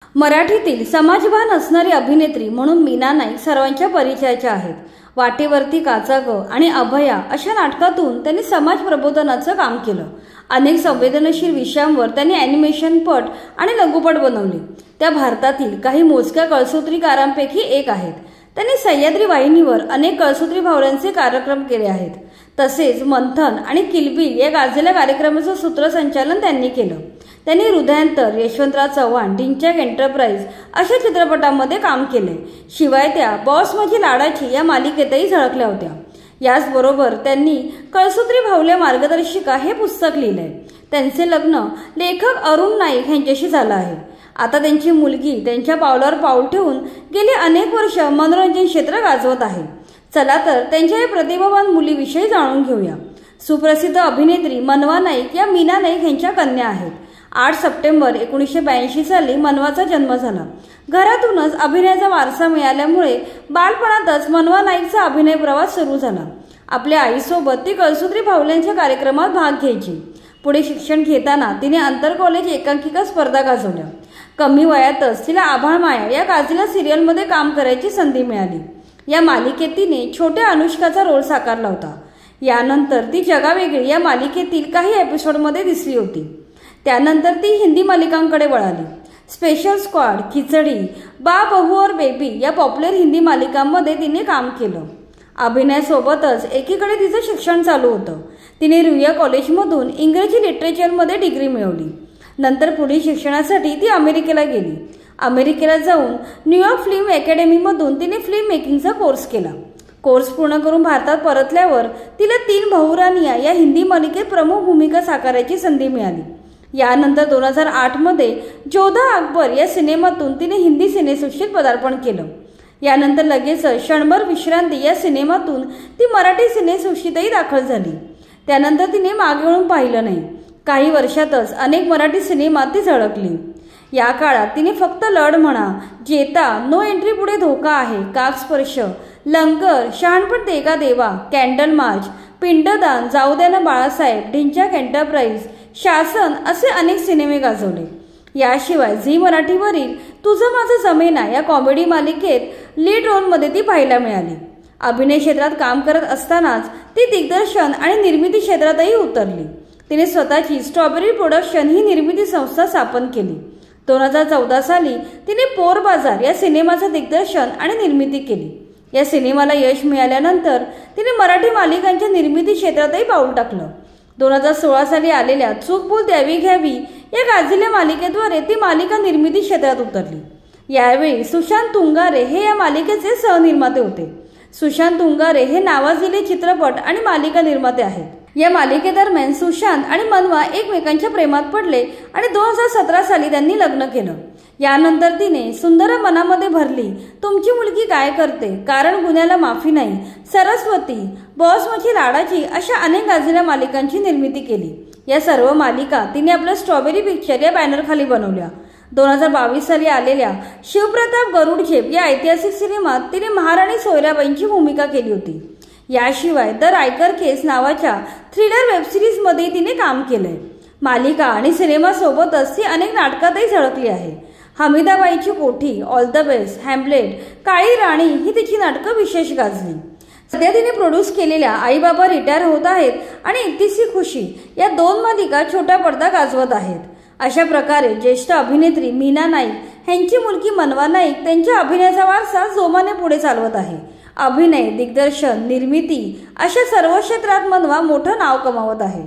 मराठीतील समाजभान असणारी अभिनेत्री म्हणून मीना नाईक सर्वांच्या परिचयाच्या आहेत। वाटेवरती काचा ग आणि अभया अशा नाटकातून त्यांनी समाज प्रबोधनाचं काम केलं। अनेक संवेदनशील विषयांवर त्यांनी ॲनिमेशन पट आणि लघुपट बनवले। त्या भारतातील काही मोजक्या कळसूत्रीकारांपैकी एक आहेत। त्यांनी सह्याद्री वाहिनीवर अनेक कळसूत्री भावल्यांचे कार्यक्रम केले आहेत। तसेच मंथन आणि किलबिल या गाजलेल्या कार्यक्रमाचं सूत्रसंचालन त्यांनी केलं। त्यांनी हृदयांतर, यशवंतराव चव्हाण, ढिंच्याक एंटरप्राइज अशा चित्रपटांमध्ये काम केले। शिवाय त्या बॉस माझी लाडाची या मालिकेतही झळकल्या होत्या। याचबरोबर त्यांनी कळसूत्री भावल्या मार्गदर्शिका हे पुस्तक लिहिले। त्यांचे लग्न लेखक अरुण नाईक यांच्याशी झालं आहे। आता त्यांची मुलगी त्यांच्या पावलावर पाऊल ठेवून गेली अनेक वर्ष मनोरंजन क्षेत्र गाजवत आहे। चला तर त्यांच्या या प्रतिभावान मुलीविषयी जाणून घेऊया। सुप्रसिद्ध अभिनेत्री मनवा नाईक या मीना नाईक यांच्या कन्या आहेत। 8 सप्टेंबर 1982 साली मनवाचा जन्म झाला। घरातूनच अभिनयाचा वारसा मिळाल्यामुळे बालपणातच मनवा नाईकचा अभिनय प्रवास सुरू झाला। आपल्या आईसोबत ती कळसूत्री भावल्यांच्या कार्यक्रमात भाग घ्यायची। पुढे शिक्षण घेताना तिने आंतर कॉलेज एकांकिका स्पर्धा गाजवल्या। कमी वयातच तिला आभाळ माया या गाजलेल्या सिरियलमध्ये काम करायची संधी मिळाली। या मालिकेत तिने छोट्या अनुष्काचा रोल साकारला होता। यानंतर ती जगावेगळी या मालिकेतील काही एपिसोडमध्ये दिसली होती। त्यानंतर ती हिंदी मालिकांकडे वळाली। स्पेशल स्क्वॉड, खिचडी, बा बहू और बेबी या पॉप्युलर हिंदी मालिकांमध्ये तिने काम केलं। अभिनयासोबतच एकीकडे तिचं शिक्षण चालू होतं। तिने रुईया कॉलेजमधून इंग्रजी लिटरेचरमध्ये डिग्री मिळवली। नंतर पुढील शिक्षणासाठी ती अमेरिकेला गेली। अमेरिकेला जाऊन न्यूयॉर्क फिल्म अकॅडमीमधून तिने फिल्म मेकिंगचा कोर्स केला। कोर्स पूर्ण करून भारतात परतल्यावर तिला 3 बहुरानिया या हिंदी मालिकेत प्रमुख भूमिका साकारायची संधी मिळाली। यानंतर 2008 मध्ये जोधा अकबर या सिनेमातून तिने हिंदी सिनेसृष्टीत पदार्पण केलं। यानंतर लगेचच क्षणभर विश्रांती या सिनेमातून ती मराठी सिनेसृष्टीतही दाखल झाली। त्यानंतर तिने मागे वळून पाहिलं नाही। काही वर्षातच अनेक मराठी सिनेमात ती झळकली। या काळात तिने फक्त लढ म्हणा, जेता, नो एंट्री पुढे धोका आहे, काकस्पर्श, लंगर, शहाणपण देगा देवा, कॅन्डल मार्च, पिंडदान, जाऊ द्या ना बाळासाहेब, ढिंच्याक एंटरप्राइज, शासन असे अनेक सिनेमे गाजवले। याशिवाय झी मराठीवरील तुझं माझं जमेना या कॉमेडी मालिकेत लीड रोलमध्ये ती पाहायला मिळाली। अभिनय क्षेत्रात काम करत असतानाच ती दिग्दर्शन आणि निर्मिती क्षेत्रातही उतरली। तिने स्वतःची स्ट्रॉबेरी प्रोडक्शन ही निर्मिती संस्था स्थापन केली। 2014 साली तिने पोर बाजार या सिनेमाचं दिग्दर्शन आणि निर्मिती केली। या सिनेमाला यश मिळाल्यानंतर तिने मराठी मालिकांच्या निर्मिती क्षेत्रातही पाऊल टाकलं। 2016 साली आलेल्या चूक भूल द्यावी घ्यावी या गाजलेल्या मालिकेद्वारे ती मालिका निर्मिती क्षेत्रात उतरली। यावेळी सुशांत तुंगारे हे या मालिकेचे सहनिर्माते होते। सुशांत तुंगारे हे नावाजलेले चित्रपट आणि मालिका निर्माते आहेत। या मालिकेदरम्यान सुशांत आणि मनवा एकमेकांच्या प्रेमात पडले आणि 2017 साली त्यांनी लग्न केलं। यानंतर तिने सुंदर मनामध्ये भरली, तुमची मुलगी काय करते, कारण गुन्ह्याला माफी नाही, सरस्वती, बॉस माझी लाडाची अशा अनेक गाजलेल्या मालिकांची निर्मिती केली। या सर्व मालिका तिने आपल्या स्ट्रॉबेरी पिक्चर या बॅनरखाली बनवल्या। 2022 साली आलेल्या शिवप्रताप गरुडझेप या ऐतिहासिक सिनेमात तिने महाराणी सोयराबाईंची भूमिका केली होती। याशिवाय द रायकर केस नावाच्या थ्रिलर वेबसिरीजमध्ये तिने काम केलंय। मालिका आणि सिनेमासोबतच ती अनेक नाटकातही झळकली आहे। हमीदाबाईची कोठी, ऑल द बेस्ट, हॅम्लेट, काळी राणी ही तिची नाटकं विशेष गाजली। सध्या तिने प्रोड्यूस केलेल्या आई बाबा रिटायर होत आहेत आणि इतनी खुशी या 2 मालिका छोट्या पडदा गाजवत आहेत। अशा प्रकारे ज्येष्ठ अभिनेत्री मीना नाईक यांची मुलगी मनवा नाईक त्यांच्या अभिनयाचा वारसा जोमाने पुढे चालवत आहे। अभिनय, दिग्दर्शन, निर्मिती अशा सर्व क्षेत्रात मनवा मोठं नाव कमावत आहे।